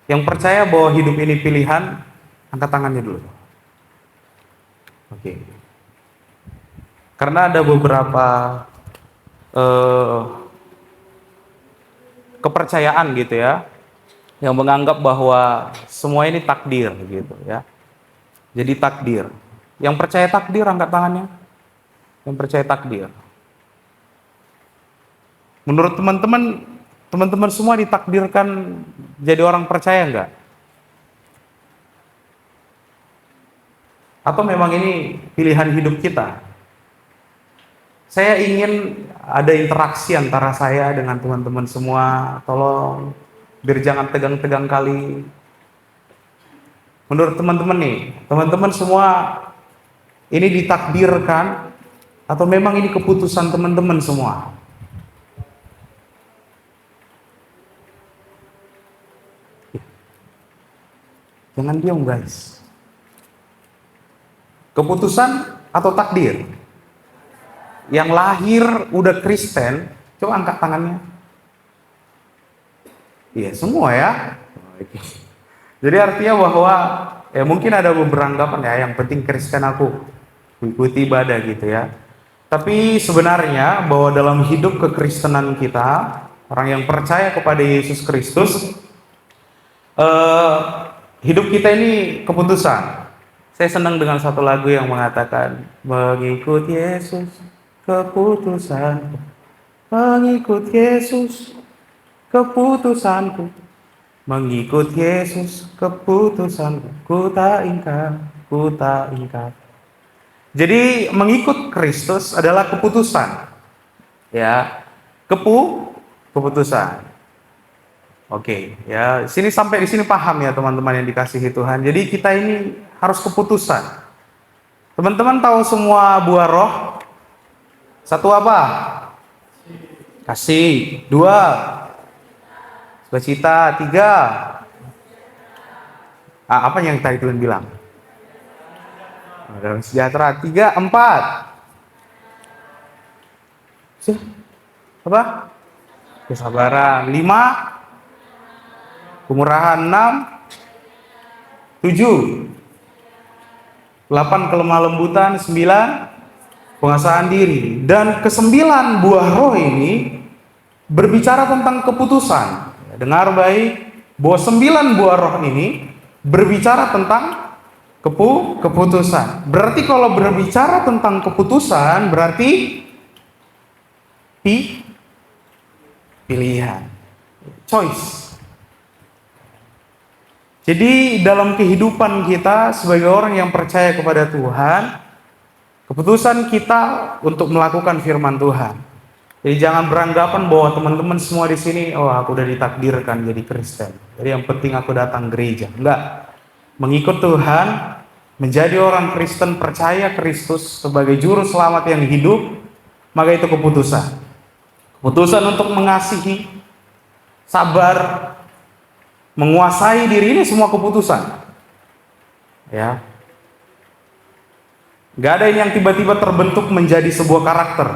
Yang percaya bahwa hidup ini pilihan, angkat tangannya dulu. Oke. Karena ada beberapa eh, kepercayaan gitu ya, yang menganggap bahwa semua ini takdir gitu ya. Jadi takdir. Yang percaya takdir angkat tangannya. Yang percaya takdir. Menurut teman-teman, teman-teman semua ditakdirkan jadi orang percaya enggak? Atau memang ini pilihan hidup kita? Saya ingin ada interaksi antara saya dengan teman-teman semua. Tolong, biar jangan tegang-tegang kali. Menurut teman-teman nih, teman-teman semua ini ditakdirkan atau memang ini keputusan teman-teman semua? Jangan diam guys. Keputusan atau takdir? Yang lahir udah Kristen, coba angkat tangannya. Iya semua ya. Jadi artinya bahwa ya mungkin ada beberapa anggapan ya, yang penting Kristen aku, mengikuti ibadah gitu ya. Tapi sebenarnya bahwa dalam hidup kekristenan kita, orang yang percaya kepada Yesus Kristus, eh, hidup kita ini keputusan. Saya senang dengan satu lagu yang mengatakan, mengikut Yesus keputusan, mengikut Yesus keputusanku, mengikut Yesus keputusanku, ku tak ingkar, ku tak ingkar. Jadi mengikut Kristus adalah keputusan, ya, keputusan. Oke, ya, sini sampai di sini paham ya teman-teman yang dikasihi Tuhan. Jadi kita ini harus keputusan. Teman-teman tahu semua buah roh? Satu apa? Kasih. Dua, sukacita. Tiga, apa yang tadi Tuhan bilang? Damai sejahtera. Tiga, empat. Apa? Kesabaran. Lima, kemurahan. Enam, tujuh, delapan, kelemah lembutan. Sembilan, penguasaan diri. Dan kesembilan buah roh ini berbicara tentang keputusan. Dengar baik, bahwa 9 buah roh ini berbicara tentang keputusan. Berarti kalau berbicara tentang keputusan, berarti pilihan, choice. Jadi dalam kehidupan kita sebagai orang yang percaya kepada Tuhan, keputusan kita untuk melakukan firman Tuhan. Jadi jangan beranggapan bahwa teman-teman semua di sini, oh aku udah ditakdirkan jadi Kristen, jadi yang penting aku datang gereja. Enggak. Mengikut Tuhan, menjadi orang Kristen, percaya Kristus sebagai juru selamat yang hidup, maka itu keputusan. Keputusan untuk mengasihi, sabar, menguasai diri, ini semua keputusan. Ya. Gak ada yang tiba-tiba terbentuk menjadi sebuah karakter.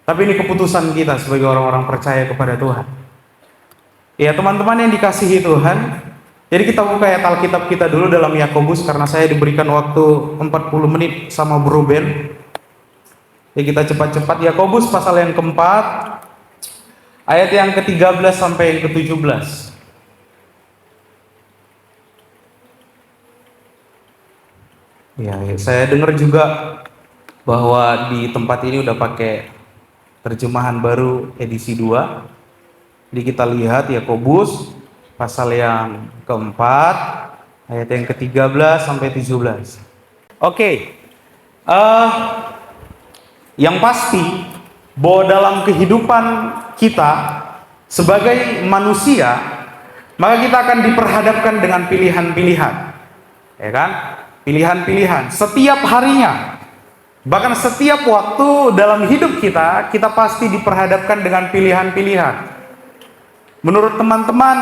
Tapi ini keputusan kita sebagai orang-orang percaya kepada Tuhan. Ya teman-teman yang dikasihi Tuhan, jadi kita buka ayat Alkitab kita dulu dalam Yakobus, karena saya diberikan waktu 40 menit sama Bro Ben. Jadi kita cepat-cepat, Yakobus pasal yang keempat, ayat yang ke-13 sampai yang ke-17. Ya, saya dengar juga bahwa di tempat ini udah pakai terjemahan baru edisi 2. Jadi kita lihat Yakobus pasal yang keempat, ayat yang ke-13 sampai 17. Oke. Yang pasti bahwa dalam kehidupan kita sebagai manusia, maka kita akan diperhadapkan dengan pilihan-pilihan. Ya kan? Pilihan-pilihan setiap harinya. Bahkan setiap waktu dalam hidup kita, kita pasti diperhadapkan dengan pilihan-pilihan. Menurut teman-teman,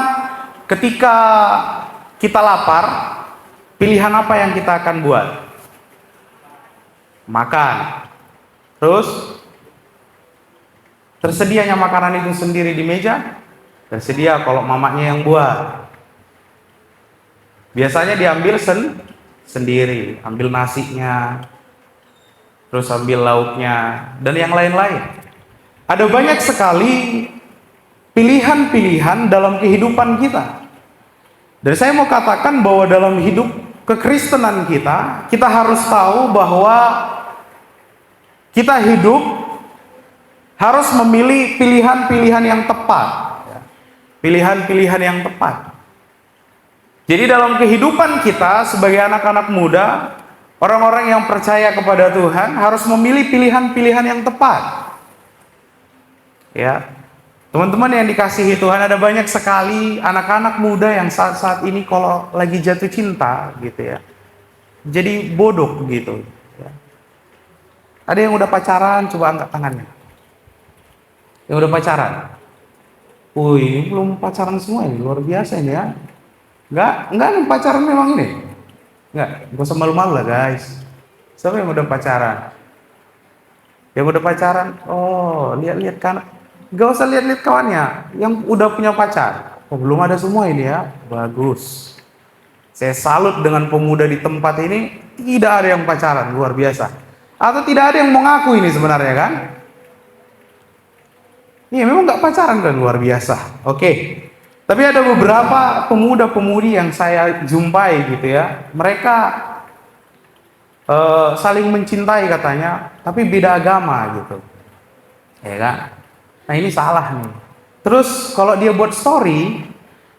ketika kita lapar, pilihan apa yang kita akan buat? Makan. Terus, tersedianya makanan itu sendiri di meja? Tersedia kalau mamanya yang buat. Biasanya diambil sendiri, ambil nasinya, terus ambil lauknya, dan yang lain-lain. Ada banyak sekali pilihan-pilihan dalam kehidupan kita. Dan saya mau katakan bahwa dalam hidup kekristenan kita harus tahu bahwa kita hidup harus memilih pilihan-pilihan yang tepat. Pilihan-pilihan yang tepat. Jadi dalam kehidupan kita sebagai anak-anak muda, orang-orang yang percaya kepada Tuhan harus memilih pilihan-pilihan yang tepat. Ya, teman-teman yang dikasihi Tuhan, ada banyak sekali anak-anak muda yang saat ini kalau lagi jatuh cinta gitu ya, jadi bodoh gitu. Ya. Ada yang udah pacaran, coba angkat tangannya. Yang udah pacaran. Ini belum pacaran semua ini, luar biasa ini ya. Enggak pacaran memang ini. Enggak usah malu-malu lah guys. Siapa yang udah pacaran? Yang udah pacaran, oh lihat-lihat kan. Gak usah lihat-lihat kawannya yang udah punya pacar. Oh, belum ada semua ini ya. Bagus. Saya salut dengan pemuda di tempat ini, tidak ada yang pacaran, luar biasa. Atau tidak ada yang mau ngaku ini sebenarnya kan? Iya, memang nggak pacaran kan, luar biasa. Oke. Tapi ada beberapa pemuda-pemudi yang saya jumpai gitu ya. Mereka saling mencintai katanya, tapi beda agama gitu. Ya kan? Nah, ini salah nih. Terus kalau dia buat story,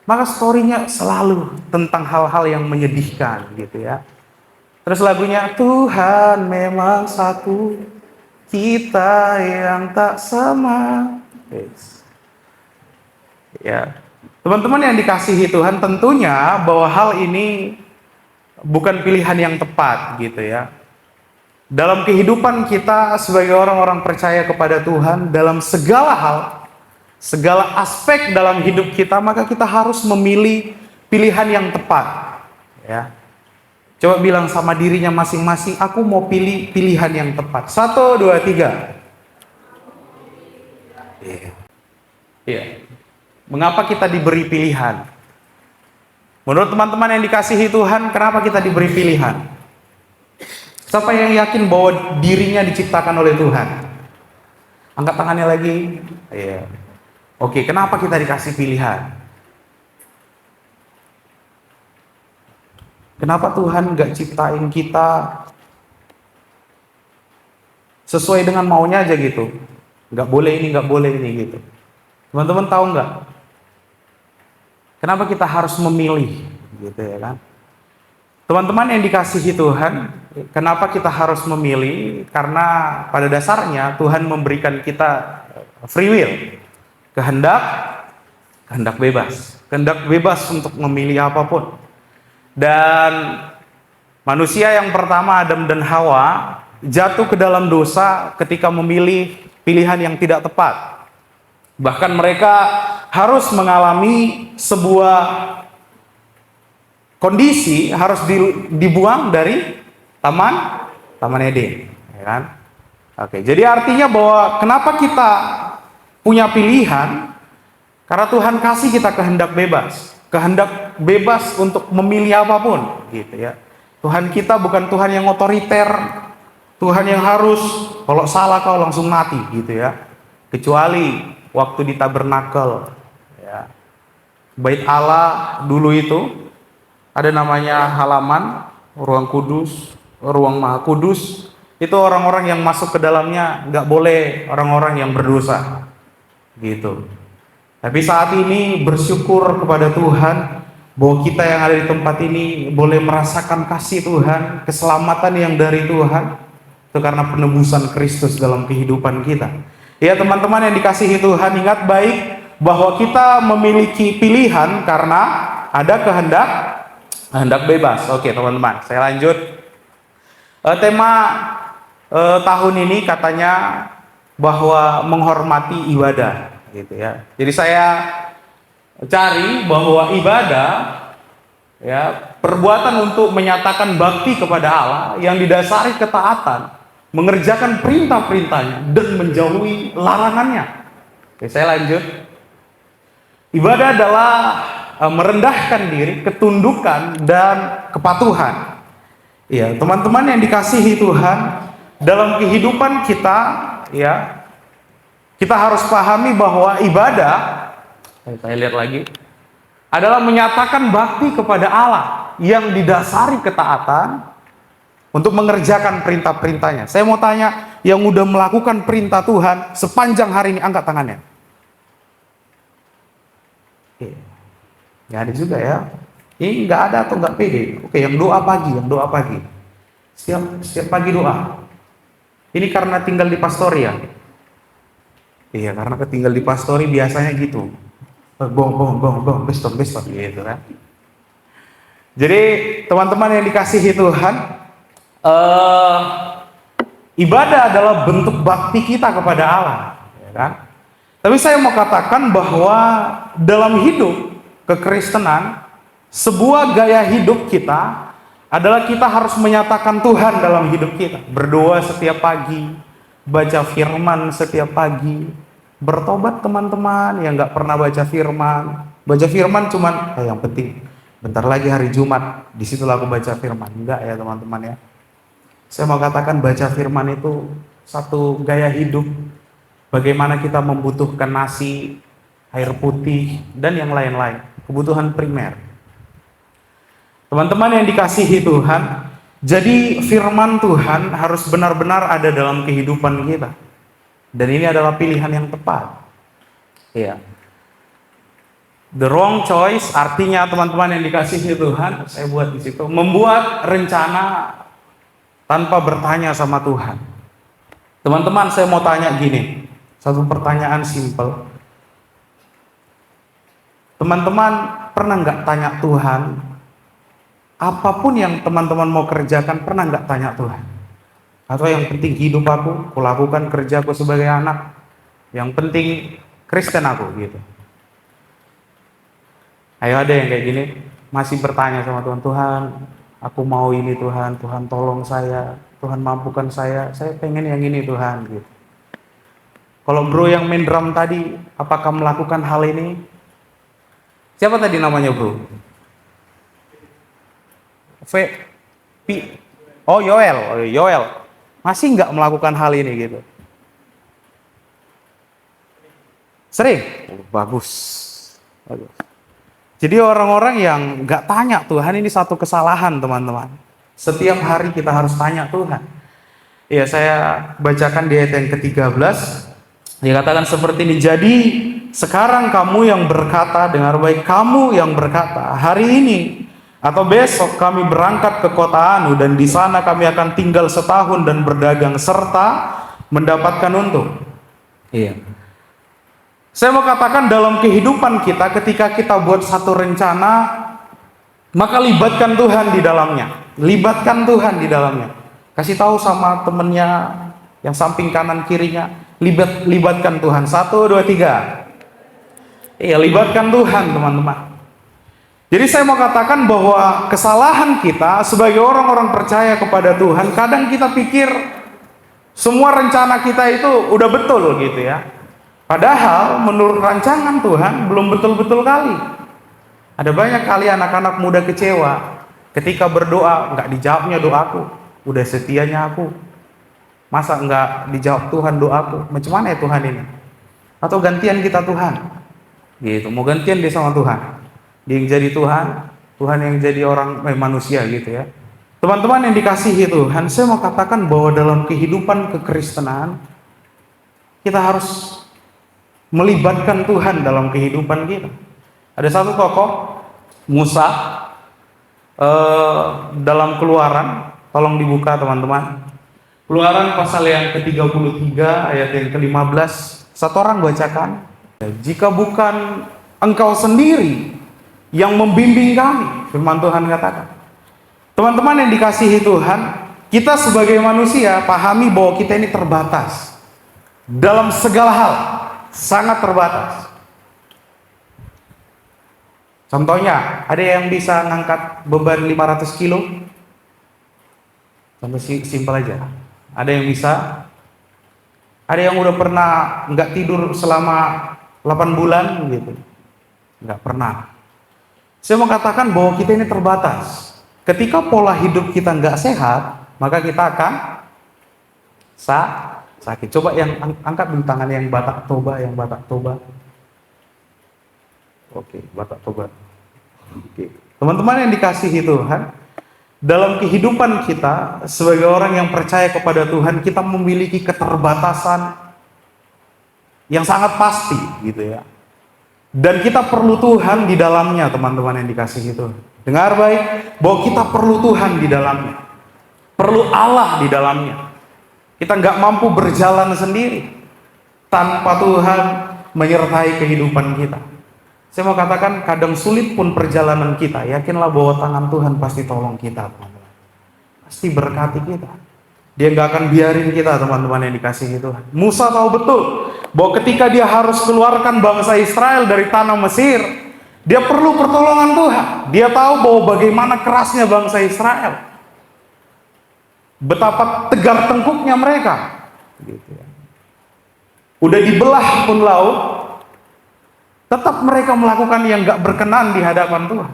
maka storynya selalu tentang hal-hal yang menyedihkan gitu ya. Terus lagunya, Tuhan memang satu, kita yang tak sama. Yes. Ya, teman-teman yang dikasihi Tuhan, tentunya bahwa hal ini bukan pilihan yang tepat gitu ya. Dalam kehidupan kita sebagai orang-orang percaya kepada Tuhan, dalam segala hal, segala aspek dalam hidup kita, maka kita harus memilih pilihan yang tepat. Ya. Coba bilang sama dirinya masing-masing, aku mau pilih pilihan yang tepat. 1, 2, 3. Iya. Mengapa kita diberi pilihan? Menurut teman-teman yang dikasihi Tuhan, kenapa kita diberi pilihan? Siapa yang yakin bahwa dirinya diciptakan oleh Tuhan? Angkat tangannya lagi. Iya. Oke, kenapa kita dikasih pilihan? Kenapa Tuhan gak ciptain kita sesuai dengan maunya aja gitu? Gak boleh ini, gak boleh ini gitu. Teman-teman tahu nggak? Kenapa kita harus memilih, gitu ya kan? Teman-teman yang dikasihi Tuhan, kenapa kita harus memilih? Karena pada dasarnya Tuhan memberikan kita free will, kehendak bebas untuk memilih apapun. Dan manusia yang pertama, Adam dan Hawa, jatuh ke dalam dosa ketika memilih pilihan yang tidak tepat. Bahkan mereka harus mengalami sebuah kondisi, harus dibuang dari Taman Eden, ya kan? Oke, jadi artinya bahwa kenapa kita punya pilihan? Karena Tuhan kasih kita kehendak bebas untuk memilih apapun, gitu ya. Tuhan kita bukan Tuhan yang otoriter, Tuhan yang harus kalau salah kau langsung mati, gitu ya. Kecuali waktu di tabernakel, ya. Bait Allah dulu itu ada namanya halaman, ruang kudus, ruang maha kudus. Itu orang-orang yang masuk ke dalamnya nggak boleh orang-orang yang berdosa, gitu. Tapi saat ini bersyukur kepada Tuhan bahwa kita yang ada di tempat ini boleh merasakan kasih Tuhan, keselamatan yang dari Tuhan. Itu karena penebusan Kristus dalam kehidupan kita. Ya teman-teman yang dikasihi Tuhan, ingat baik bahwa kita memiliki pilihan karena ada kehendak bebas. Oke teman-teman, saya lanjut. Tema tahun ini katanya bahwa menghormati ibadah, gitu ya. Jadi saya cari bahwa ibadah, ya, perbuatan untuk menyatakan bakti kepada Allah yang didasari ketaatan, mengerjakan perintah-perintahnya dan menjauhi larangannya. Oke, saya lanjut. Ibadah adalah merendahkan diri, ketundukan dan kepatuhan. Ya, teman-teman yang dikasihi Tuhan, dalam kehidupan kita, ya, kita harus pahami bahwa ibadah, saya lihat lagi, adalah menyatakan bakti kepada Allah yang didasari ketaatan untuk mengerjakan perintah-perintahnya. Saya mau tanya, yang udah melakukan perintah Tuhan sepanjang hari ini, angkat tangannya. Oke. Nggak ada juga ya. Ini nggak ada atau nggak pede. Oke, yang doa pagi. Setiap pagi doa. Ini karena tinggal di pastori ya? Iya, karena tinggal di pastori biasanya gitu. Bong, besok gitu kan. Jadi teman-teman yang dikasihi Tuhan, ibadah adalah bentuk bakti kita kepada Allah, ya kan? Tapi saya mau katakan bahwa dalam hidup kekristenan, sebuah gaya hidup kita adalah kita harus menyatakan Tuhan dalam hidup kita. Berdoa setiap pagi, baca firman setiap pagi, bertobat teman-teman yang nggak pernah baca firman. Baca firman cuman, yang penting bentar lagi hari Jumat, disitulah aku baca firman. Enggak ya teman-teman ya. Saya mau katakan baca firman itu satu gaya hidup. Bagaimana kita membutuhkan nasi, air putih, dan yang lain-lain. Kebutuhan primer. Teman-teman yang dikasihi Tuhan, jadi firman Tuhan harus benar-benar ada dalam kehidupan kita. Dan ini adalah pilihan yang tepat. Iya. The wrong choice artinya teman-teman yang dikasihi Tuhan, saya buat di situ, membuat rencana tanpa bertanya sama Tuhan. Teman-teman, saya mau tanya gini, satu pertanyaan simpel. Teman-teman pernah nggak tanya Tuhan, apapun yang teman-teman mau kerjakan, pernah nggak tanya Tuhan? Atau yang penting hidup aku, kulakukan kerjaku sebagai anak, yang penting Kristen aku gitu. Ayo, ada yang kayak gini, masih bertanya sama Tuhan, Tuhan, aku mau ini Tuhan, Tuhan tolong saya, Tuhan mampukan saya pengen yang ini Tuhan gitu. Kalau bro yang main drum tadi, apakah melakukan hal ini? Siapa tadi namanya bro? Yoel. Masih nggak melakukan hal ini gitu? Sering? Bagus. Jadi orang-orang yang nggak tanya Tuhan, ini satu kesalahan teman-teman. Setiap hari kita harus tanya Tuhan. Ya, saya bacakan di ayat yang ke-13. Dikatakan seperti ini, jadi sekarang kamu yang berkata, dengar baik, kamu yang berkata, hari ini atau besok kami berangkat ke kota Anu dan di sana kami akan tinggal setahun dan berdagang serta mendapatkan untung. Iya. Saya mau katakan dalam kehidupan kita, ketika kita buat satu rencana, maka libatkan Tuhan di dalamnya. Libatkan Tuhan di dalamnya. Kasih tahu sama temennya yang samping kanan kirinya, libatkan Tuhan. 1, 2, 3. Iya, libatkan Tuhan teman-teman. Jadi saya mau katakan bahwa kesalahan kita sebagai orang-orang percaya kepada Tuhan, kadang kita pikir semua rencana kita itu udah betul gitu ya. Padahal menurut rancangan Tuhan belum betul-betul kali. Ada banyak kali anak-anak muda kecewa ketika berdoa, nggak dijawabnya doaku. Udah setianya aku, masa nggak dijawab Tuhan doaku? Macam mana ya Tuhan ini? Atau gantian kita Tuhan? Gitu, mau gantian dia sama Tuhan. Dia yang jadi Tuhan, Tuhan yang jadi orang manusia gitu ya. Teman-teman yang dikasihi Tuhan, saya mau katakan bahwa dalam kehidupan kekristenan kita harus melibatkan Tuhan dalam kehidupan kita. Ada satu tokoh, Musa, dalam Keluaran, tolong dibuka teman-teman. Keluaran pasal yang ke-33 ayat yang ke-15. Satu orang bacakan. Jika bukan engkau sendiri yang membimbing kami, firman Tuhan katakan. Teman-teman yang dikasihi Tuhan, kita sebagai manusia pahami bahwa kita ini terbatas dalam segala hal, sangat terbatas. Contohnya, ada yang bisa ngangkat beban 500 kilo? Contoh simpel aja. Ada yang bisa? Ada yang udah pernah nggak tidur selama 8 bulan gitu? Nggak pernah. Saya mau katakan bahwa kita ini terbatas. Ketika pola hidup kita nggak sehat, maka kita akan sakit. Coba yang angkat dulu tangan yang Batak Toba, yang Batak Toba. Oke, Batak Toba. Oke. Teman-teman yang dikasihi Tuhan, dalam kehidupan kita sebagai orang yang percaya kepada Tuhan, kita memiliki keterbatasan yang sangat pasti gitu ya. Dan kita perlu Tuhan di dalamnya, teman-teman yang dikasihi Tuhan. Dengar baik, bahwa kita perlu Tuhan di dalamnya. Perlu Allah di dalamnya. Kita nggak mampu berjalan sendiri tanpa Tuhan menyertai kehidupan kita. Saya mau katakan, kadang sulit pun perjalanan kita, yakinlah bahwa tangan Tuhan pasti tolong kita, teman-teman. Pasti berkati kita. Dia nggak akan biarin kita, teman-teman yang dikasihi Tuhan. Musa tahu betul bahwa ketika dia harus keluarkan bangsa Israel dari tanah Mesir, dia perlu pertolongan Tuhan. Dia tahu bahwa bagaimana kerasnya bangsa Israel, betapa tegar tengkuknya mereka. Gitu ya. Udah dibelah pun laut, tetap mereka melakukan yang gak berkenan di hadapan Tuhan.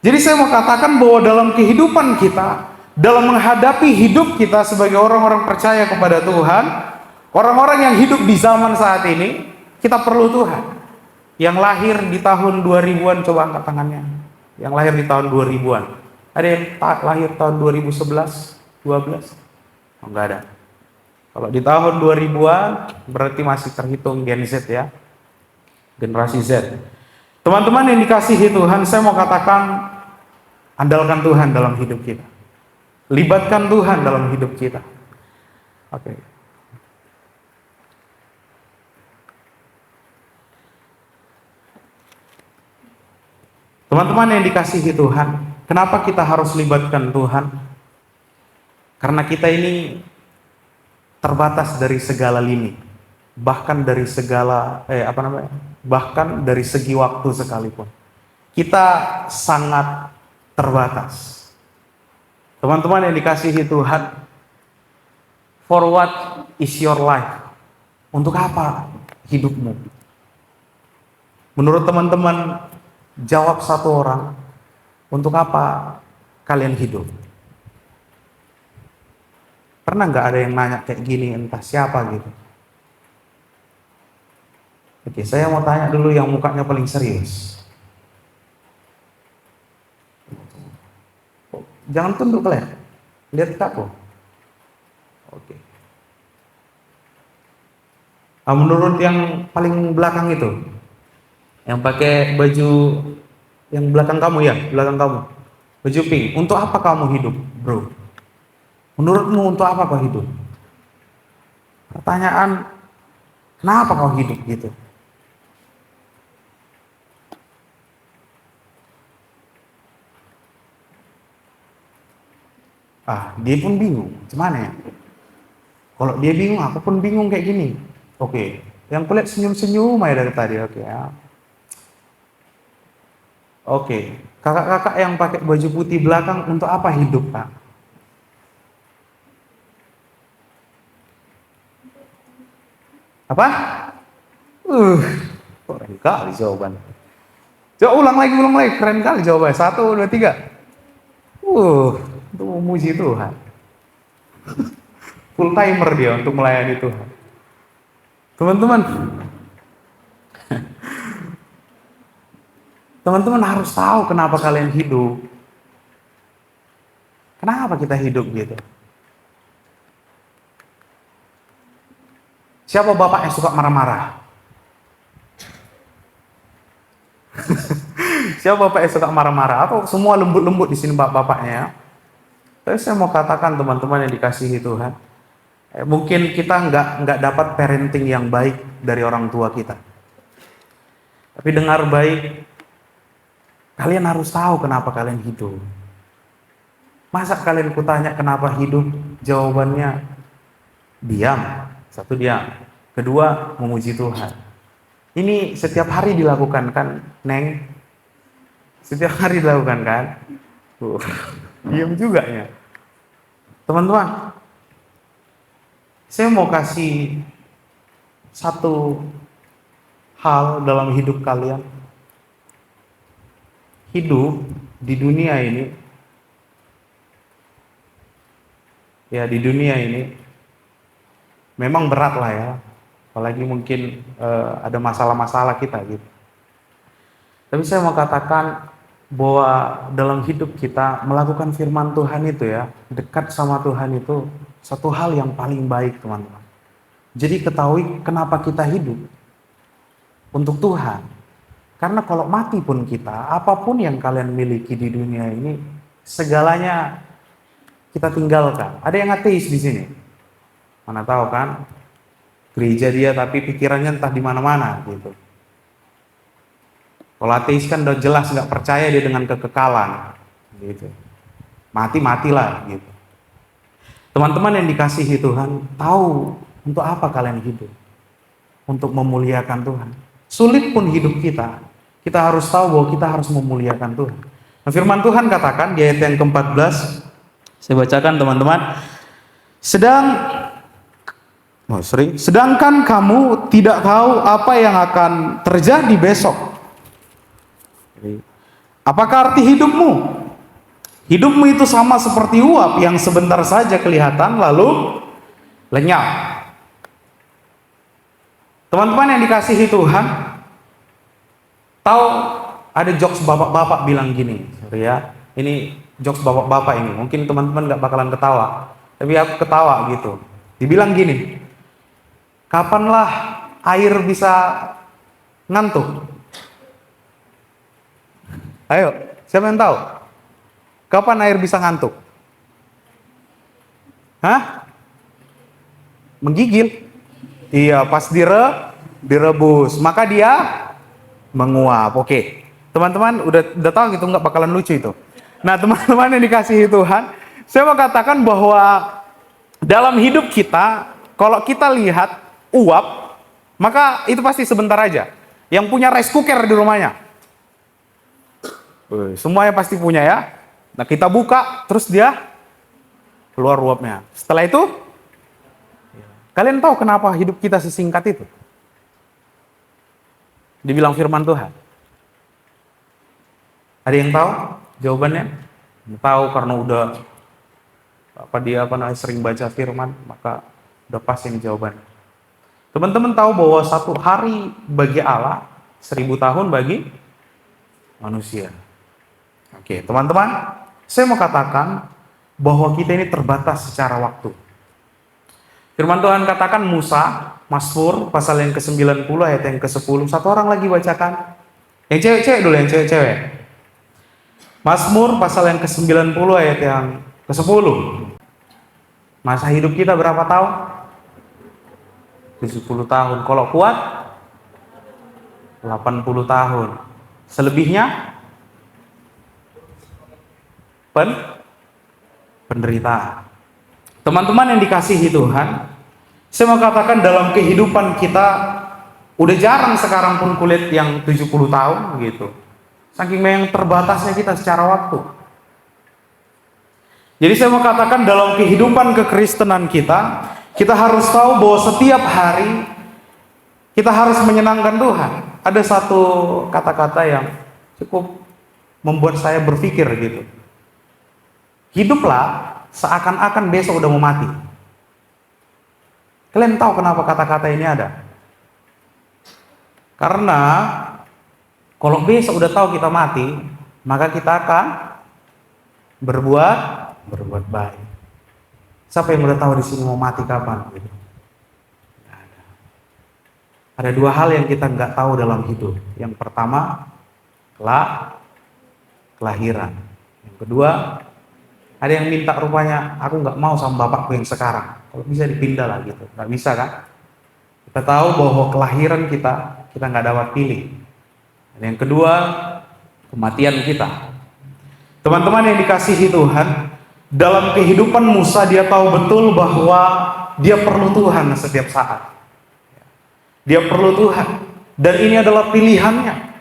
Jadi saya mau katakan bahwa dalam kehidupan kita, dalam menghadapi hidup kita sebagai orang-orang percaya kepada Tuhan, orang-orang yang hidup di zaman saat ini, kita perlu Tuhan. Yang lahir di tahun 2000-an, coba angkat tangannya. Yang lahir di tahun 2000-an. Ada yang lahir tahun 2011, 12? Oh, enggak ada. Kalau di tahun 2000-an, berarti masih terhitung Gen Z ya. Generasi Z. Teman-teman yang dikasihi Tuhan, saya mau katakan, andalkan Tuhan dalam hidup kita. Libatkan Tuhan dalam hidup kita. Oke. Teman-teman yang dikasihi Tuhan, kenapa kita harus libatkan Tuhan? Karena kita ini terbatas dari segala lini, bahkan dari segala bahkan dari segi waktu sekalipun. Kita sangat terbatas. Teman-teman yang dikasihi Tuhan, for what is your life? Untuk apa hidupmu? Menurut teman-teman, jawab satu orang, untuk apa kalian hidup? Pernah nggak ada yang nanya kayak gini, entah siapa gitu? Oke, saya mau tanya dulu yang mukanya paling serius. Jangan tunduk kalian, lihat ke aku. Oke. Menurut yang paling belakang itu, yang pakai baju yang belakang kamu ya, belakang kamu, baju pink. Untuk apa kamu hidup, bro? Menurutmu untuk apa kau hidup? Pertanyaan, kenapa kau hidup gitu? Dia pun bingung, gimana ya? Kalau dia bingung, aku pun bingung kayak gini. Oke, yang kulihat senyum-senyum aja dari tadi, oke ya. Oke, kakak-kakak yang pakai baju putih belakang, untuk apa hidup, Pak? Apa? Keren kali jawaban. Coba ulang lagi, keren kali jawabannya. 1, 2, 3. Untuk memuji Tuhan. Full timer dia untuk melayani Tuhan. Teman-teman, teman-teman harus tahu kenapa kalian hidup. Kenapa kita hidup gitu? Siapa bapak yang suka marah-marah? Siapa bapak yang suka marah-marah? Atau semua lembut-lembut di sini bapaknya? Tapi saya mau katakan teman-teman yang dikasihi Tuhan, mungkin kita nggak dapat parenting yang baik dari orang tua kita. Tapi dengar baik, kalian harus tahu kenapa kalian hidup. Masa kalian kutanya kenapa hidup? Jawabannya diam. 1, diam. 2, memuji Tuhan. Ini setiap hari dilakukan kan, Neng? Setiap hari dilakukan kan? Diam juga ya. Teman-teman, saya mau kasih satu hal dalam hidup kalian. hidup di dunia ini, ya di dunia ini memang berat lah ya, apalagi mungkin ada masalah-masalah kita gitu. Tapi saya mau katakan bahwa dalam hidup kita melakukan firman Tuhan itu ya, dekat sama Tuhan itu satu hal yang paling baik teman-teman. Jadi ketahui kenapa kita hidup untuk Tuhan. Karena kalau mati pun kita, apapun yang kalian miliki di dunia ini, segalanya kita tinggalkan. Ada yang ateis di sini? Mana tahu kan? Gereja dia tapi pikirannya entah di mana-mana gitu. Kalau ateis kan udah jelas nggak percaya dia dengan kekekalan, gitu. Matilah, gitu. Teman-teman yang dikasihi Tuhan, tahu untuk apa kalian hidup? Untuk memuliakan Tuhan. Sulit pun hidup kita harus tahu bahwa kita harus memuliakan Tuhan. Nah, firman Tuhan katakan di ayat yang ke-14, saya bacakan teman-teman. Sedangkan kamu tidak tahu apa yang akan terjadi besok. Apakah arti hidupmu? Hidupmu itu sama seperti uap yang sebentar saja kelihatan lalu lenyap. Teman-teman yang dikasihi Tuhan, tahu ada jokes bapak-bapak bilang gini, ya. Ini jokes bapak-bapak ini, mungkin teman-teman gak bakalan ketawa, tapi aku ketawa gitu. Dibilang gini, kapanlah air bisa ngantuk? Ayo, siapa yang tahu? Kapan air bisa ngantuk? Hah? Menggigil? Iya, pas direbus, maka dia menguap. Oke, teman-teman udah tahu gitu, nggak bakalan lucu itu. Nah, teman-teman yang dikasihi Tuhan, saya mau katakan bahwa dalam hidup kita, kalau kita lihat uap, maka itu pasti sebentar aja. Yang punya rice cooker di rumahnya, semuanya pasti punya ya. Nah, kita buka, terus dia keluar uapnya. Setelah itu, kalian tahu kenapa hidup kita sesingkat itu? Dibilang firman Tuhan. Ada yang tahu jawabannya? Tahu karena udah sering baca firman, maka udah pasti ini jawabannya. Teman-teman tahu bahwa satu hari bagi Allah 1000 tahun bagi manusia. Oke, teman-teman, saya mau katakan bahwa kita ini terbatas secara waktu. Firman Tuhan katakan Musa, Mazmur pasal yang ke-90 ayat yang ke-10. Satu orang lagi bacakan. Yang cewek-cewek dulu, yang cewek-cewek. Mazmur pasal yang ke-90 ayat yang ke-10. Masa hidup kita berapa tahun? 70 tahun. Kalau kuat 80 tahun. Selebihnya penderitaan. Teman-teman yang dikasihi Tuhan, saya mau katakan dalam kehidupan kita udah jarang sekarang pun kulit yang 70 tahun gitu. Saking yang terbatasnya kita secara waktu. Jadi saya mau katakan dalam kehidupan kekristenan kita harus tahu bahwa setiap hari kita harus menyenangkan Tuhan. Ada satu kata-kata yang cukup membuat saya berpikir gitu. Hiduplah seakan-akan besok udah mau mati. Kalian tahu kenapa kata-kata ini ada? Karena kalau besok udah tahu kita mati, maka kita akan berbuat baik. Siapa yang udah tahu di sini mau mati kapan? Ada dua hal yang kita nggak tahu dalam hidup. Yang pertama, kelahiran. Yang kedua, ada yang minta rupanya, aku nggak mau sama bapakku yang sekarang. Kalau bisa dipindah lah gitu. Nggak bisa kan? Kita tahu bahwa kelahiran kita nggak dapat pilih. Dan yang kedua, kematian kita. Teman-teman yang dikasihi Tuhan, dalam kehidupan Musa dia tahu betul bahwa dia perlu Tuhan setiap saat. Dia perlu Tuhan. Dan ini adalah pilihannya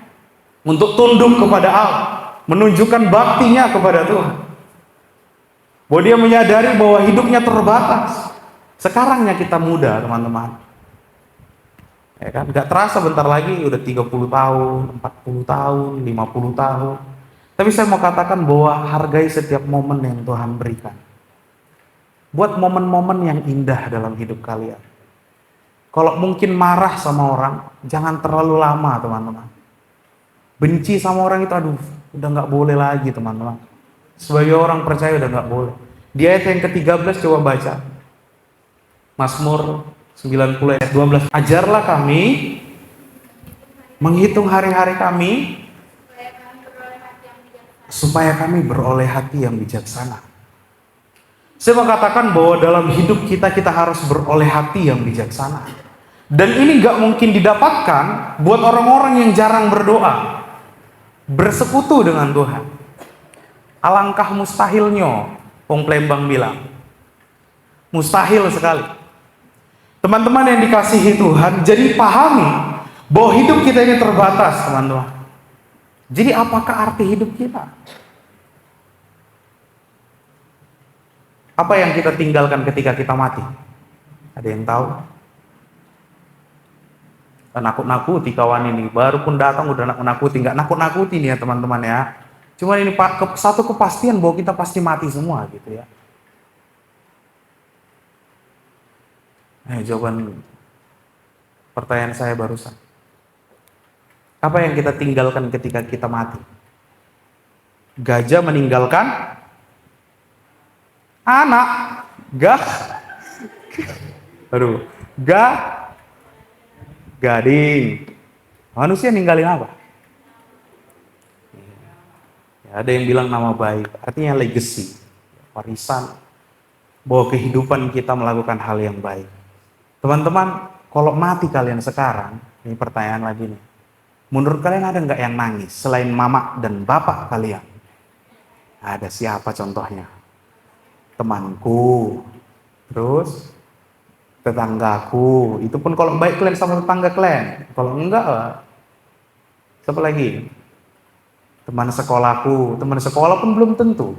untuk tunduk kepada Allah, menunjukkan baktinya kepada Tuhan. Bahwa dia menyadari bahwa hidupnya terbatas. Sekarangnya kita muda, teman-teman. Ya kan? Gak terasa bentar lagi udah 30 tahun, 40 tahun, 50 tahun. Tapi saya mau katakan bahwa hargai setiap momen yang Tuhan berikan. Buat momen-momen yang indah dalam hidup kalian. Kalau mungkin marah sama orang, jangan terlalu lama teman-teman. Benci sama orang itu, aduh, udah nggak boleh lagi teman-teman. Sebagai orang percaya udah nggak boleh. Di ayat yang ke-13 coba baca. Mazmur 90 ayat 12. Ajarlah kami menghitung hari-hari kami supaya kami beroleh hati yang bijaksana. Saya mau katakan bahwa dalam hidup kita harus beroleh hati yang bijaksana. Dan ini gak mungkin didapatkan buat orang-orang yang jarang berdoa, bersekutu dengan Tuhan. Alangkah mustahilnya, Wong Plembang bilang. Mustahil sekali. Teman-teman yang dikasihi Tuhan, jadi pahami bahwa hidup kita ini terbatas, teman-teman. Jadi apakah arti hidup kita? Apa yang kita tinggalkan ketika kita mati? Ada yang tahu? Nakut-nakuti kawan ini, baru pun datang udah nakut-nakuti, nggak nakut-nakuti nih ya teman-teman ya. Cuma ini satu kepastian bahwa kita pasti mati semua gitu ya. Jawaban pertanyaan saya barusan. Apa yang kita tinggalkan ketika kita mati? Gajah meninggalkan anak, gading. Manusia ninggalin apa? Ya, ada yang bilang nama baik, artinya legacy, warisan, bahwa kehidupan kita melakukan hal yang baik. Teman-teman, kalau mati kalian sekarang, ini pertanyaan lagi nih. Menurut kalian ada nggak yang nangis selain mama dan bapak kalian? Ada siapa contohnya? Temanku, terus tetanggaku. Itu pun kalau baik kalian sama tetangga kalian. Kalau enggak, siapa lagi? Teman sekolahku. Teman sekolah pun belum tentu.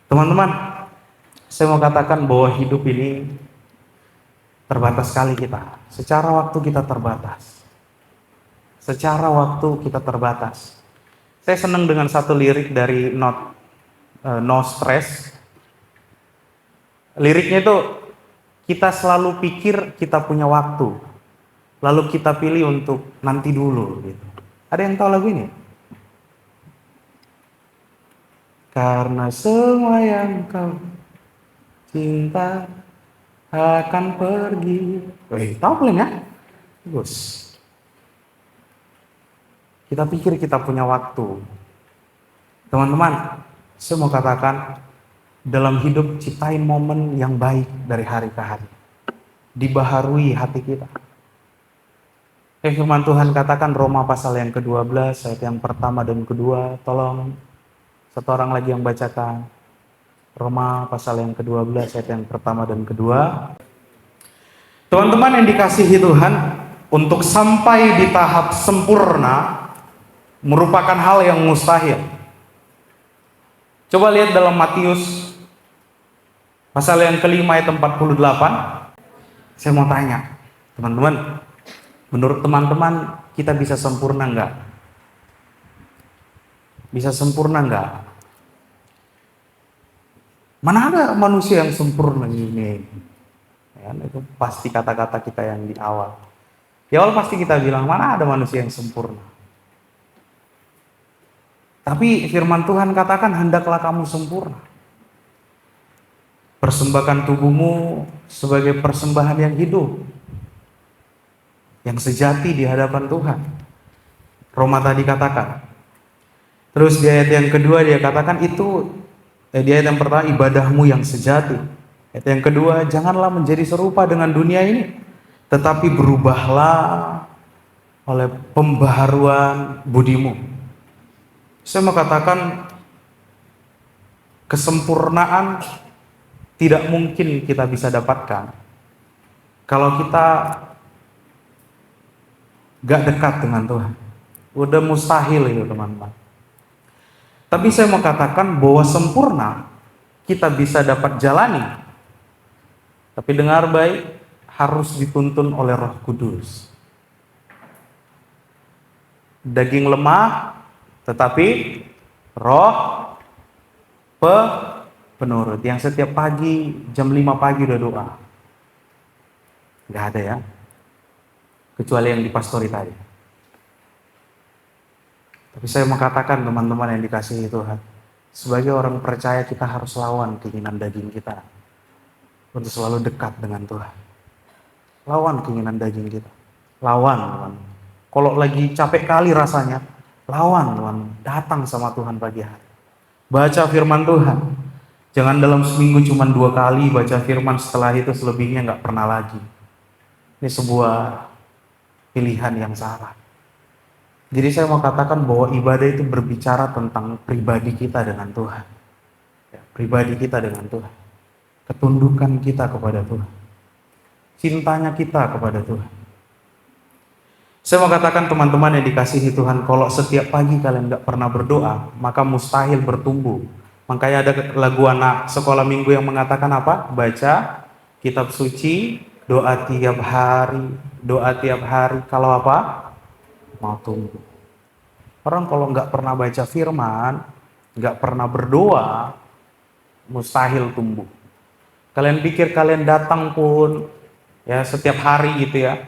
Teman-teman, saya mau katakan bahwa hidup ini terbatas sekali kita. Secara waktu kita terbatas. Saya senang dengan satu lirik dari No Stress. Liriknya itu, kita selalu pikir kita punya waktu, lalu kita pilih untuk nanti dulu. Gitu. Ada yang tahu lagu ini? Karena semua yang kau cinta akan pergi. Tahu belum ya? Bagus. Kita pikir kita punya waktu. Teman-teman, saya mau katakan, dalam hidup ciptain momen yang baik dari hari ke hari. Dibaharui hati kita. Firman Tuhan katakan Roma pasal yang ke-12, ayat yang pertama dan kedua. Tolong satu orang lagi yang bacakan. Roma pasal yang ke-12, ayat yang pertama dan kedua. Teman-teman yang dikasihi Tuhan, untuk sampai di tahap sempurna merupakan hal yang mustahil. Coba lihat dalam Matius pasal yang kelima ayat 48. Saya mau tanya, teman-teman, menurut teman-teman kita bisa sempurna enggak? Bisa sempurna enggak? Mana ada manusia yang sempurna ini? Ya, itu pasti kata-kata kita yang di awal. Di awal pasti kita bilang, mana ada manusia yang sempurna? Tapi firman Tuhan katakan, hendaklah kamu sempurna. Persembahkan tubuhmu sebagai persembahan yang hidup, yang sejati di hadapan Tuhan. Roma tadi katakan. Terus di ayat yang kedua dia katakan itu, di ayat yang pertama, ibadahmu yang sejati. Ayat yang kedua, janganlah menjadi serupa dengan dunia ini, tetapi berubahlah oleh pembaharuan budimu. Saya mau katakan, kesempurnaan tidak mungkin kita bisa dapatkan kalau kita gak dekat dengan Tuhan. Udah mustahil itu teman-teman. Tapi saya mau katakan bahwa sempurna kita bisa dapat jalani. Tapi dengar baik, harus dituntun oleh Roh Kudus. daging lemah, tetapi roh penurut. Yang setiap pagi, jam 5 pagi udah doa. Nggak ada ya, kecuali yang di pastori tadi. Tapi saya mau katakan teman-teman yang dikasihi Tuhan, sebagai orang percaya kita harus lawan keinginan daging kita untuk selalu dekat dengan Tuhan. Lawan keinginan daging kita. Lawan, Tuhan. Kalau lagi capek kali rasanya, lawan, Tuhan. Datang sama Tuhan pagi hari. Baca firman Tuhan. Jangan dalam seminggu cuma 2 kali baca firman, setelah itu selebihnya nggak pernah lagi. Ini sebuah pilihan yang salah. Jadi saya mau katakan bahwa ibadah itu berbicara tentang pribadi kita dengan Tuhan. Ya, pribadi kita dengan Tuhan. Ketundukan kita kepada Tuhan. Cintanya kita kepada Tuhan. Saya mau katakan teman-teman yang dikasihi Tuhan, kalau setiap pagi kalian nggak pernah berdoa, maka mustahil bertumbuh. Makanya ada lagu anak sekolah minggu yang mengatakan apa? Baca kitab suci, doa tiap hari, kalau apa? Mau tumbuh. Orang kalau nggak pernah baca firman, nggak pernah berdoa, mustahil tumbuh. Kalian pikir kalian datang pun ya setiap hari gitu ya,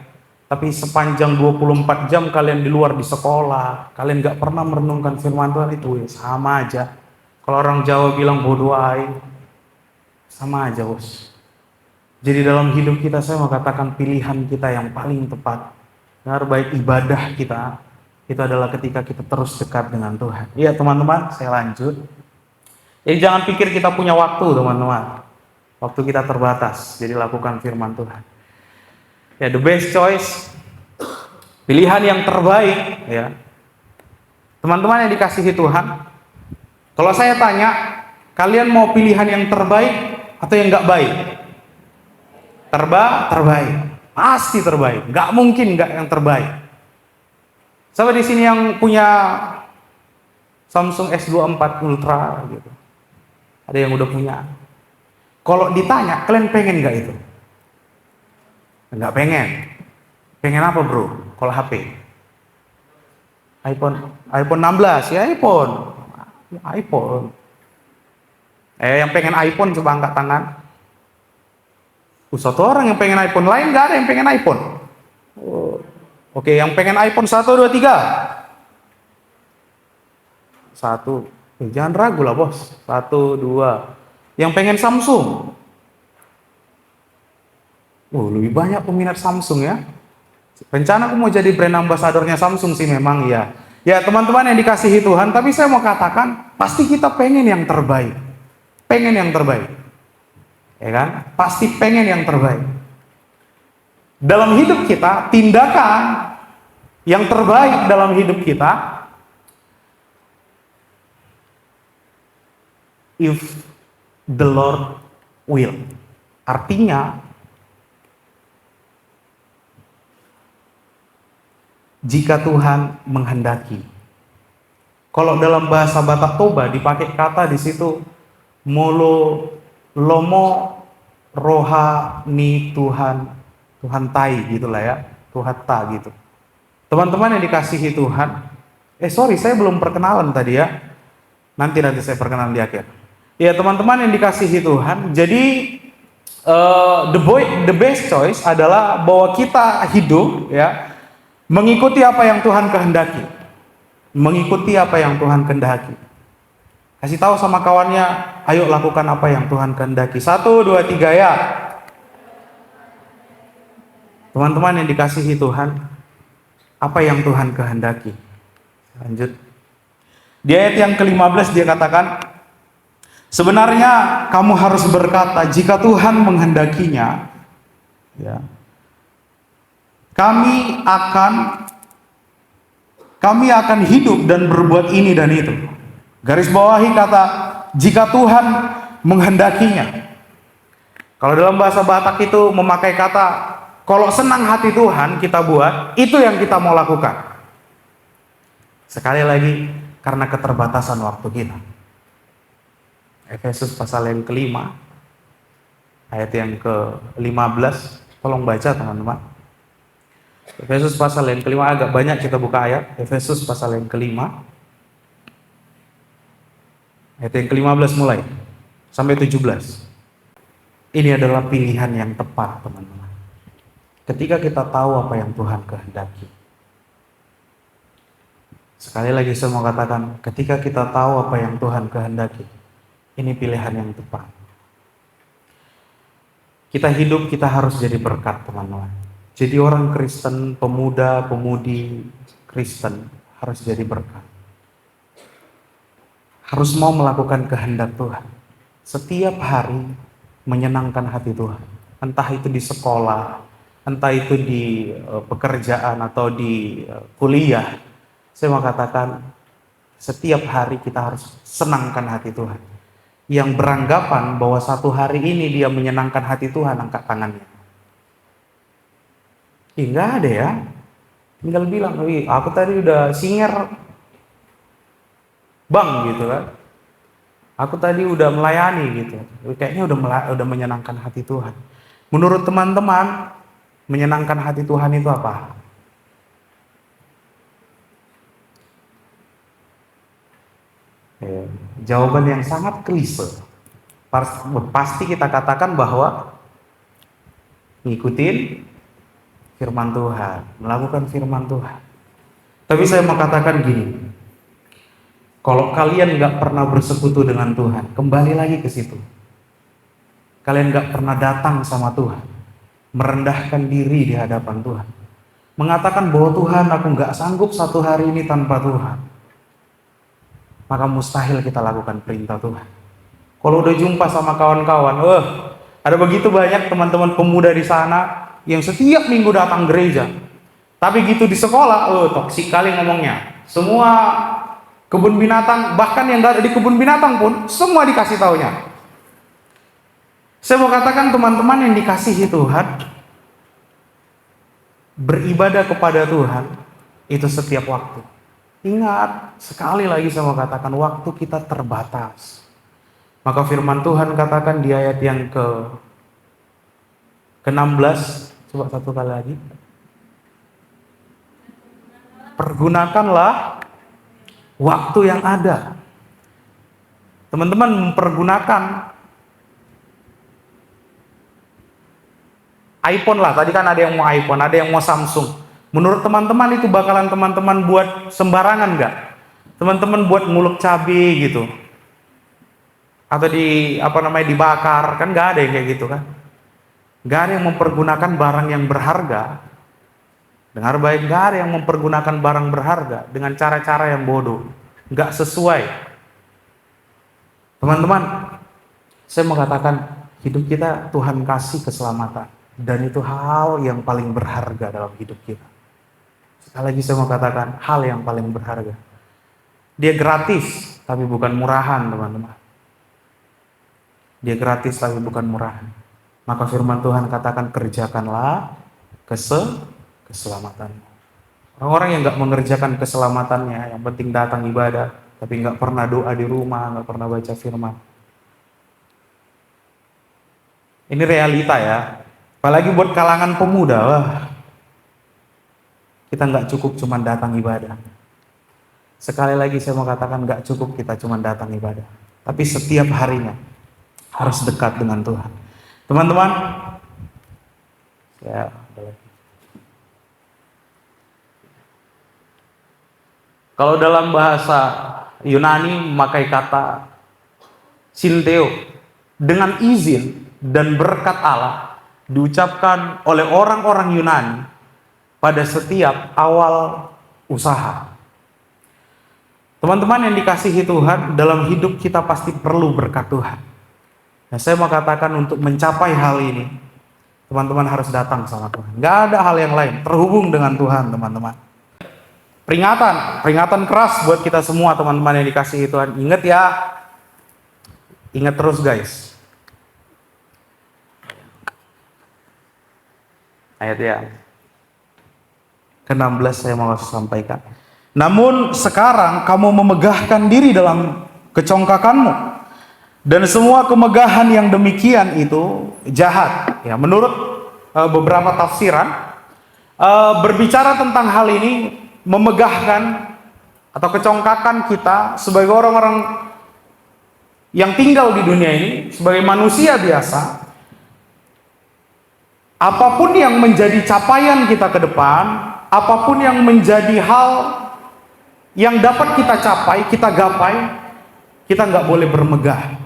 tapi sepanjang 24 jam kalian di luar di sekolah, kalian nggak pernah merenungkan firman Tuhan, itu ya sama aja. Kalau orang Jawa bilang bodoh aing, sama aja bos. Jadi dalam hidup kita, saya mau katakan pilihan kita yang paling tepat, benar baik ibadah kita, itu adalah ketika kita terus dekat dengan Tuhan. Iya teman-teman, saya lanjut. Jadi jangan pikir kita punya waktu teman-teman. Waktu kita terbatas, jadi lakukan firman Tuhan. Ya, the best choice, pilihan yang terbaik ya. Teman-teman yang dikasihi Tuhan, kalau saya tanya, kalian mau pilihan yang terbaik atau yang nggak baik? Terbaik. Pasti terbaik. Nggak mungkin nggak yang terbaik. Siapa di sini yang punya Samsung S24 Ultra gitu? Ada yang udah punya? Kalau ditanya, kalian pengen nggak itu? Nggak pengen. Pengen apa bro? Kalau HP? iPhone 16 ya iPhone. Yang pengen iPhone coba angkat tangan. Satu orang yang pengen iPhone, lain nggak ada yang pengen iPhone. Oke, yang pengen iPhone 1, 2, 3. 1. Jangan ragu lah bos. 1, 2. Yang pengen Samsung. Lebih banyak peminat Samsung ya. Rencana aku mau jadi brand ambasadornya Samsung sih memang ya. Ya teman-teman yang dikasihi Tuhan, tapi saya mau katakan, pasti kita pengen yang terbaik. Pengen yang terbaik. Ya kan? Pasti pengen yang terbaik. Dalam hidup kita, tindakan yang terbaik dalam hidup kita, if the Lord will. Artinya, jika Tuhan menghendaki. Kalau dalam bahasa Batak Toba dipakai kata di situ molo lomo roha ni Tuhan tai gitulah ya, Tuhan ta gitu. Teman-teman yang dikasihi Tuhan, saya belum perkenalan tadi ya. Nanti saya perkenalan di akhir. Ya teman-teman yang dikasihi Tuhan, jadi the best choice adalah bahwa kita hidup ya mengikuti apa yang Tuhan kehendaki. Mengikuti apa yang Tuhan kehendaki. Kasih tahu sama kawannya, ayo lakukan apa yang Tuhan kehendaki. 1, 2, 3 ya. Teman-teman yang dikasihi Tuhan, apa yang Tuhan kehendaki. Lanjut. Di ayat yang ke-15 dia katakan, sebenarnya kamu harus berkata, jika Tuhan menghendakinya, ya, kami akan hidup dan berbuat ini dan itu. Garis bawahi kata, jika Tuhan menghendakinya. Kalau dalam bahasa Batak itu memakai kata, kalau senang hati Tuhan kita buat, itu yang kita mau lakukan. Sekali lagi, karena keterbatasan waktu kita. Efesus pasal yang ke-5, ayat yang ke-15, tolong baca teman-teman. Efesus pasal yang kelima, agak banyak kita buka ayat. Efesus pasal yang kelima, ayat yang ke-15 mulai sampai 17. Ini adalah pilihan yang tepat, teman-teman. Ketika kita tahu apa yang Tuhan kehendaki. Sekali lagi saya mau katakan, ketika kita tahu apa yang Tuhan kehendaki, ini pilihan yang tepat. Kita hidup, kita harus jadi berkat, teman-teman. Jadi orang Kristen, pemuda, pemudi Kristen harus jadi berkat. Harus mau melakukan kehendak Tuhan. Setiap hari menyenangkan hati Tuhan. Entah itu di sekolah, entah itu di pekerjaan atau di kuliah. Saya mau katakan, setiap hari kita harus senangkan hati Tuhan. Yang beranggapan bahwa satu hari ini dia menyenangkan hati Tuhan, angkat tangannya. Enggak ada ya. Tinggal bilang, wih, aku tadi udah singer bang gitu kan. Aku tadi udah melayani gitu. Kayaknya udah menyenangkan hati Tuhan. Menurut teman-teman, menyenangkan hati Tuhan itu apa? Jawaban yang sangat klise. Pasti kita katakan bahwa ngikutin firman Tuhan, melakukan firman Tuhan. Tapi saya mau katakan gini, kalau kalian nggak pernah bersekutu dengan Tuhan, kembali lagi ke situ. Kalian nggak pernah datang sama Tuhan, merendahkan diri di hadapan Tuhan, mengatakan bahwa Tuhan, aku nggak sanggup satu hari ini tanpa Tuhan, maka mustahil kita lakukan perintah Tuhan. Kalau udah jumpa sama kawan-kawan, ada begitu banyak teman-teman pemuda di sana yang setiap minggu datang gereja, tapi gitu di sekolah, toksik kali ngomongnya. Semua kebun binatang, bahkan yang gak ada di kebun binatang pun, semua dikasih taunya. Saya mau katakan teman-teman yang dikasihi Tuhan, beribadah kepada Tuhan, itu setiap waktu. Ingat, sekali lagi saya mau katakan, waktu kita terbatas. Maka firman Tuhan katakan di ayat yang ke-16, coba satu kali lagi. Pergunakanlah waktu yang ada. Teman-teman mempergunakan iPhone lah, tadi kan ada yang mau iPhone, ada yang mau Samsung. Menurut teman-teman itu bakalan teman-teman buat sembarangan nggak? Teman-teman buat ngulek cabai gitu, atau dibakar, kan nggak ada yang kayak gitu kan? Nggak ada yang mempergunakan barang yang berharga. Dengar baik, nggak ada yang mempergunakan barang berharga dengan cara-cara yang bodoh, nggak sesuai. Teman-teman, saya mau katakan hidup kita Tuhan kasih keselamatan, dan itu hal yang paling berharga dalam hidup kita. Sekali lagi saya mau katakan hal yang paling berharga. Dia gratis, tapi bukan murahan, teman-teman. Dia gratis, tapi bukan murahan. Maka firman Tuhan katakan, kerjakanlah keselamatanmu. Orang-orang yang nggak mengerjakan keselamatannya, yang penting datang ibadah, tapi nggak pernah doa di rumah, nggak pernah baca firman. Ini realita ya. Apalagi buat kalangan pemuda, kita nggak cukup cuma datang ibadah. Sekali lagi saya mau katakan, nggak cukup kita cuma datang ibadah, tapi setiap harinya harus dekat dengan Tuhan. Teman-teman, kalau dalam bahasa Yunani memakai kata sinteo, dengan izin dan berkat Allah, diucapkan oleh orang-orang Yunani pada setiap awal usaha. Teman-teman yang dikasihi Tuhan, dalam hidup kita pasti perlu berkat Tuhan. Nah, saya mau katakan untuk mencapai hal ini, teman-teman harus datang sama Tuhan. Nggak ada hal yang lain, terhubung dengan Tuhan, teman-teman. Peringatan keras buat kita semua, teman-teman yang dikasihi Tuhan. Ingat ya, ingat terus guys. Ayat ya ke-16 saya mau sampaikan. Namun sekarang kamu memegahkan diri dalam kecongkakanmu, dan semua kemegahan yang demikian itu jahat. Ya, menurut beberapa tafsiran, berbicara tentang hal ini, memegahkan atau kecongkakan kita sebagai orang-orang yang tinggal di dunia ini, sebagai manusia biasa. Apapun yang menjadi capaian kita ke depan, apapun yang menjadi hal yang dapat kita capai, kita gapai, kita nggak boleh bermegah.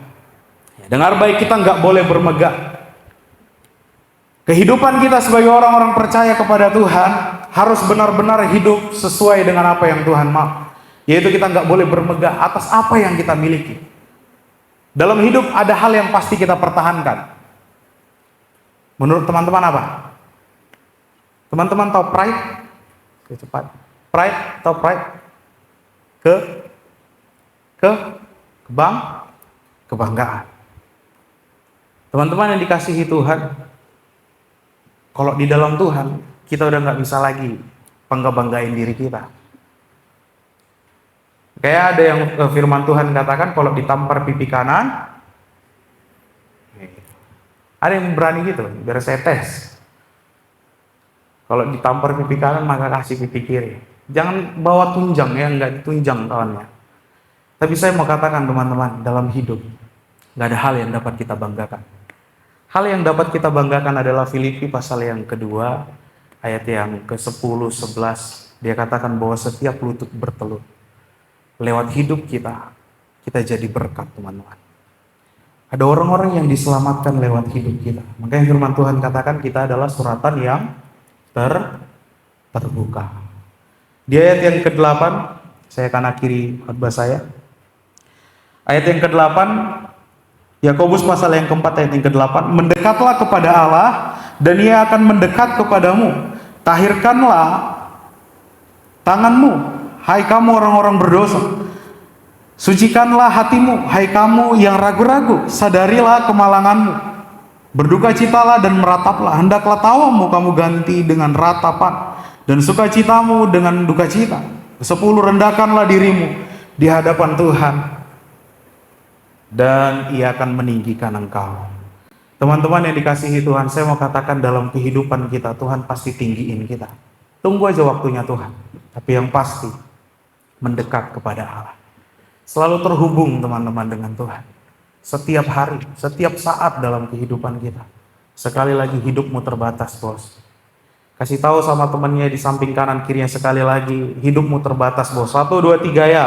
Dengar baik, kita nggak boleh bermegah. Kehidupan kita sebagai orang-orang percaya kepada Tuhan harus benar-benar hidup sesuai dengan apa yang Tuhan mau. Yaitu kita nggak boleh bermegah atas apa yang kita miliki. Dalam hidup ada hal yang pasti kita pertahankan. Menurut teman-teman apa? Teman-teman tahu pride? Cepat. Pride, tahu pride? Kebanggaan. Teman-teman yang dikasihi Tuhan, kalau di dalam Tuhan, kita udah nggak bisa lagi bangga-banggain diri kita. Kayak ada yang firman Tuhan katakan, kalau ditampar pipi kanan, ada yang berani gitu, biar saya tes. Kalau ditampar pipi kanan, maka kasih pipi kiri. Jangan bawa tunjang ya, nggak ditunjang kawannya. Tapi saya mau katakan teman-teman, dalam hidup, nggak ada hal yang dapat kita banggakan. Hal yang dapat kita banggakan adalah Filipi pasal yang kedua, ayat yang ke-10, 11. Dia katakan bahwa setiap lutut bertelut. Lewat hidup kita jadi berkat teman-teman. Ada orang-orang yang diselamatkan lewat hidup kita. Makanya firman Tuhan katakan kita adalah suratan yang terbuka. Di ayat yang ke-8, saya akan akhiri khotbah saya. Ayat yang ke-8, Yakobus pasal yang keempat ayat yang ke-8, mendekatlah kepada Allah dan Ia akan mendekat kepadamu. Tahirkanlah tanganmu, hai kamu orang-orang berdosa. Sucikanlah hatimu, hai kamu yang ragu-ragu. Sadarilah kemalanganmu. Berdukacitalah dan merataplah. Hendaklah tawamu kamu ganti dengan ratapan, dan sukacitamu dengan dukacita. 10, rendahkanlah dirimu di hadapan Tuhan, dan Ia akan meninggikan engkau. Teman-teman yang dikasihi Tuhan, saya mau katakan dalam kehidupan kita, Tuhan pasti tinggiin kita. Tunggu aja waktunya Tuhan. Tapi yang pasti, mendekat kepada Allah. Selalu terhubung teman-teman dengan Tuhan. Setiap hari, setiap saat dalam kehidupan kita. Sekali lagi, hidupmu terbatas, bos. Kasih tahu sama temannya di samping kanan kirinya sekali lagi, hidupmu terbatas, bos. 1, 2, 3 ya.